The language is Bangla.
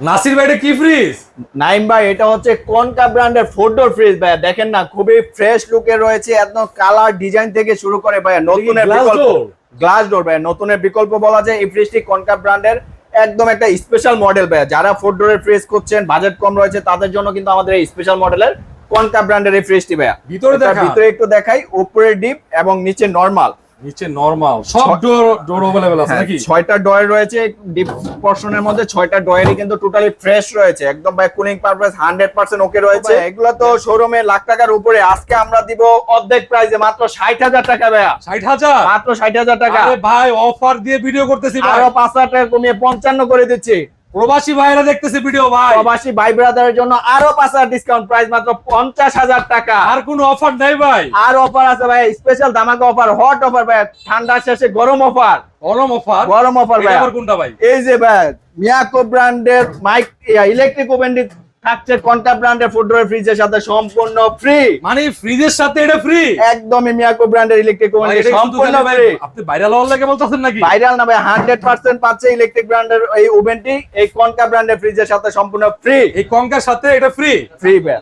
নাসির ভাই এটা কি ফ্রিজ? নাইম ভাই এটা হচ্ছে কনকা ব্র্যান্ডের 4 ডোর ফ্রিজ ভাই, দেখেন না খুবই ফ্রেশ লুকে রয়েছে, একদম কালার ডিজাইন থেকে শুরু করে ভাই নতুনের বিকল্প গ্লাস ডোর ভাই, নতুনের বিকল্প বলা যায় এই ফ্রিজটি কনকা ব্র্যান্ডের একদম একটা স্পেশাল মডেল ভাই। যারা 4 ডোরের ফ্রিজ করছেন, বাজেট কম রয়েছে, তাদের জন্য কিন্তু আমাদের এই স্পেশাল মডেলের কনকা ব্র্যান্ডের এই ফ্রিজটি ভাই। ভিতরে একটু দেখাই, উপরে ডিপ এবং নিচে নরমাল। নিচে নরমাল, সব ডোর अवेलेबल আছে নাকি? 6টা ডয়ার রয়েছে ডিপ পোরশনের মধ্যে, 6টা ডয়ারই কিন্তু টোটালি ফ্রেশ রয়েছে, একদম ভাই কুলিং পারপাস 100% ওকে রয়েছে। এগুলো তো শোরুমে লাখ টাকার উপরে, আজকে আমরা দিব অর্ধেক প্রাইসে মাত্র 60,000 টাকা ভাই। 60,000 মাত্র 60,000 টাকা। আরে ভাই অফার দিয়ে ভিডিও করতেছি ভাই, আরো 5,000 টাকা কমিয়ে 55 করে দিচ্ছি। প্রবাসী ভাইরা দেখতেছে ভিডিও ভাই, প্রবাসী ভাই ব্রাদারের জন্য আরো 5,000 ডিসকাউন্ট, প্রাইস মাত্র 50,000 টাকা। আর কোনো অফার নাই ভাই? আর অফার আছে ভাই, স্পেশাল ধামাকা অফার, হট অফার ভাই, ঠান্ডার শেষে গরম অফার। গরম অফার? গরম অফার ভাই। আবার কোনটা ভাই? এই যে ভাই মিয়াকো ব্র্যান্ডের মাইক ইলেকট্রিক ওভেন থাকছে কনকা ব্র্যান্ডের 4 ডোর ফ্রিজের সাথে সম্পূর্ণ ফ্রি। মানে ফ্রিজের সাথে এটা ফ্রি? একদমই মিয়াকো ব্র্যান্ডের ইলেকট্রিক ওভেন সম্পূর্ণ ফ্রি। আপনি ভাইরাল হওয়ার লাগে বলতেছেন নাকি? ভাইরাল না ভাই, 100% পাচ্ছে ইলেকট্রিক ব্র্যান্ডের এই ওভেনটি এই কনকা ব্র্যান্ডের ফ্রিজের সাথে সম্পূর্ণ ফ্রি। এই কনকার সাথে এটা ফ্রি? ফ্রি ভাই।